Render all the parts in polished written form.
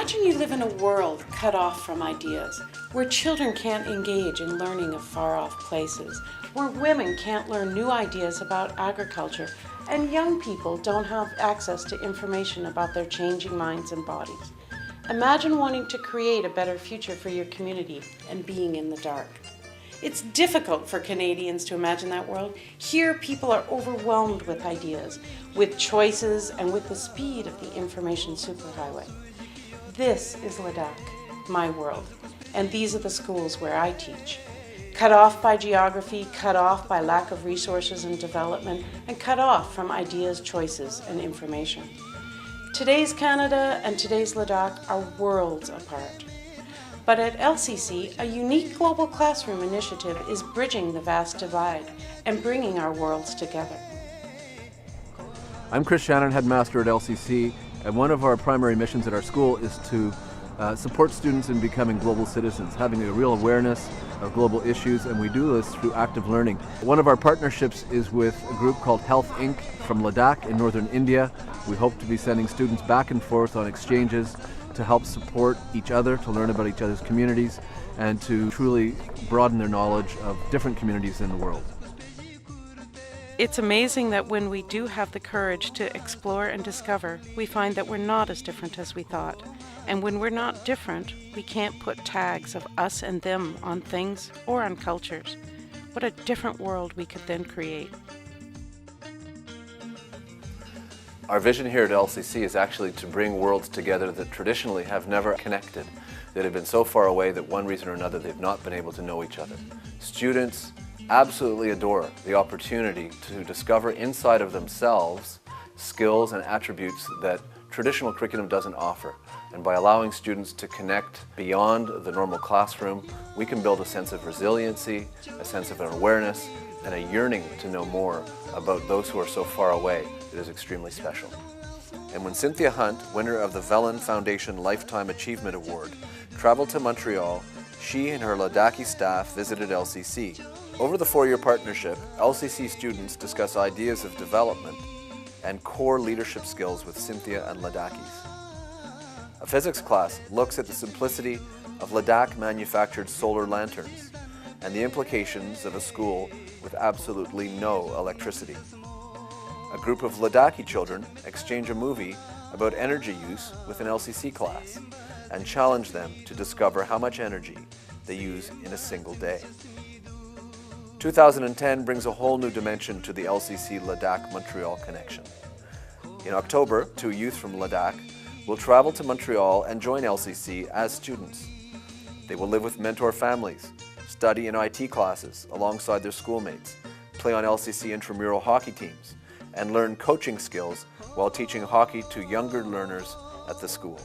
Imagine you live in a world cut off from ideas, where children can't engage in learning of far-off places, where women can't learn new ideas about agriculture, and young people don't have access to information about their changing minds and bodies. Imagine wanting to create a better future for your community and being in the dark. It's difficult for Canadians to imagine that world. Here, people are overwhelmed with ideas, with choices, and with the speed of the information superhighway. This is Ladakh, my world, and these are the schools where I teach. Cut off by geography, cut off by lack of resources and development, and cut off from ideas, choices, and information. Today's Canada and today's Ladakh are worlds apart. But at LCC, a unique global classroom initiative is bridging the vast divide and bringing our worlds together. I'm Chris Shannon, headmaster at LCC, and one of our primary missions at our school is to support students in becoming global citizens, having a real awareness of global issues, and we do this through active learning. One of our partnerships is with a group called Health Inc. from Ladakh in northern India. We hope to be sending students back and forth on exchanges to help support each other, to learn about each other's communities, and to truly broaden their knowledge of different communities in the world. It's amazing that when we do have the courage to explore and discover, we find that we're not as different as we thought. And when we're not different, we can't put tags of us and them on things or on cultures. What a different world we could then create. Our vision here at LCC is actually to bring worlds together that traditionally have never connected, that have been so far away that one reason or another they've not been able to know each other. Students absolutely adore the opportunity to discover inside of themselves skills and attributes that traditional curriculum doesn't offer. And by allowing students to connect beyond the normal classroom, we can build a sense of resiliency, a sense of an awareness, and a yearning to know more about those who are so far away. It is extremely special. And when Cynthia Hunt, winner of the Vellon Foundation Lifetime Achievement Award, traveled to Montreal, she and her Ladakhi staff visited LCC. Over the 4-year partnership, LCC students discuss ideas of development and core leadership skills with Cynthia and Ladakhis. A physics class looks at the simplicity of Ladakh-manufactured solar lanterns and the implications of a school with absolutely no electricity. A group of Ladakhi children exchange a movie about energy use with an LCC class and challenge them to discover how much energy they use in a single day. 2010 brings a whole new dimension to the LCC Ladakh-Montreal connection. In October, 2 youth from Ladakh will travel to Montreal and join LCC as students. They will live with mentor families, study in IT classes alongside their schoolmates, play on LCC intramural hockey teams, and learn coaching skills while teaching hockey to younger learners at the school.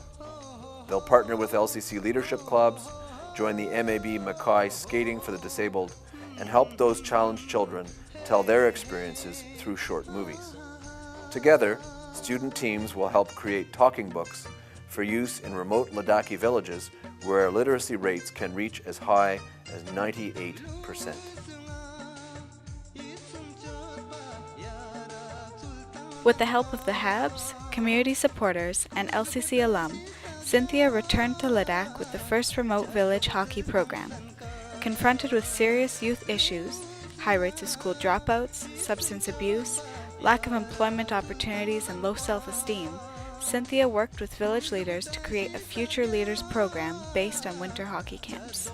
They'll partner with LCC leadership clubs, join the MAB Mackay Skating for the Disabled, and help those challenged children tell their experiences through short movies. Together, student teams will help create talking books for use in remote Ladakhi villages where literacy rates can reach as high as 98%. With the help of the Habs, community supporters, and LCC alum, Cynthia returned to Ladakh with the first remote village hockey program. Confronted with serious youth issues, high rates of school dropouts, substance abuse, lack of employment opportunities, and low self-esteem, Cynthia worked with village leaders to create a Future Leaders program based on winter hockey camps.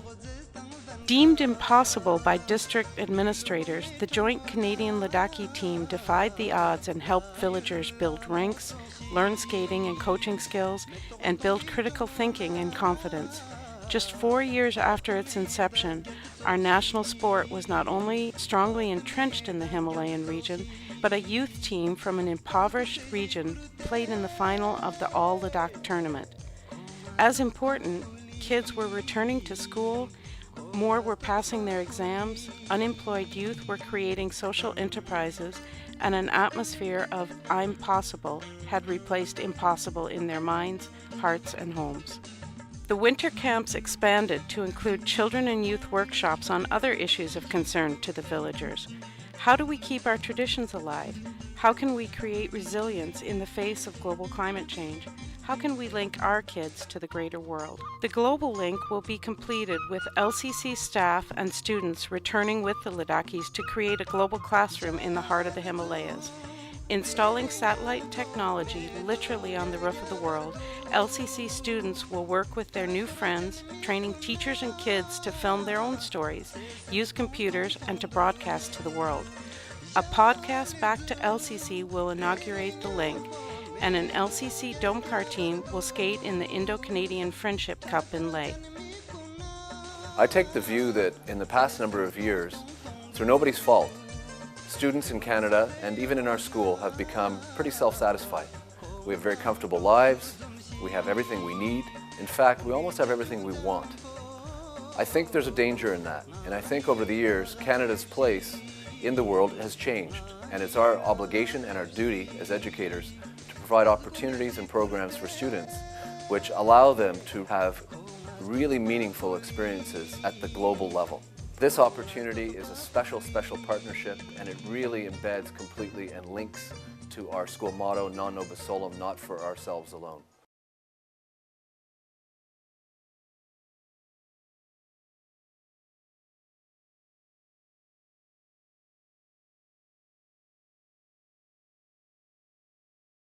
Deemed impossible by district administrators, the joint Canadian Ladakhi team defied the odds and helped villagers build rinks, learn skating and coaching skills, and build critical thinking and confidence. Just 4 years after its inception, our national sport was not only strongly entrenched in the Himalayan region, but a youth team from an impoverished region played in the final of the All Ladakh tournament. As important, kids were returning to school, more were passing their exams, unemployed youth were creating social enterprises, and an atmosphere of "I'm possible" had replaced impossible in their minds, hearts, and homes. The winter camps expanded to include children and youth workshops on other issues of concern to the villagers. How do we keep our traditions alive? How can we create resilience in the face of global climate change? How can we link our kids to the greater world? The global link will be completed with LCC staff and students returning with the Ladakhis to create a global classroom in the heart of the Himalayas. Installing satellite technology literally on the roof of the world, LCC students will work with their new friends, training teachers and kids to film their own stories, use computers, and to broadcast to the world. A podcast back to LCC will inaugurate the link, and an LCC Dome Car team will skate in the Indo-Canadian Friendship Cup in Leh. I take the view that in the past number of years, through nobody's fault, students in Canada and even in our school have become pretty self-satisfied. We have very comfortable lives, we have everything we need. In fact, we almost have everything we want. I think there's a danger in that, and I think over the years, Canada's place in the world has changed, and it's our obligation and our duty as educators to provide opportunities and programs for students which allow them to have really meaningful experiences at the global level. This opportunity is a special partnership, and it really embeds completely and links to our school motto, non nobis solum, not for ourselves alone.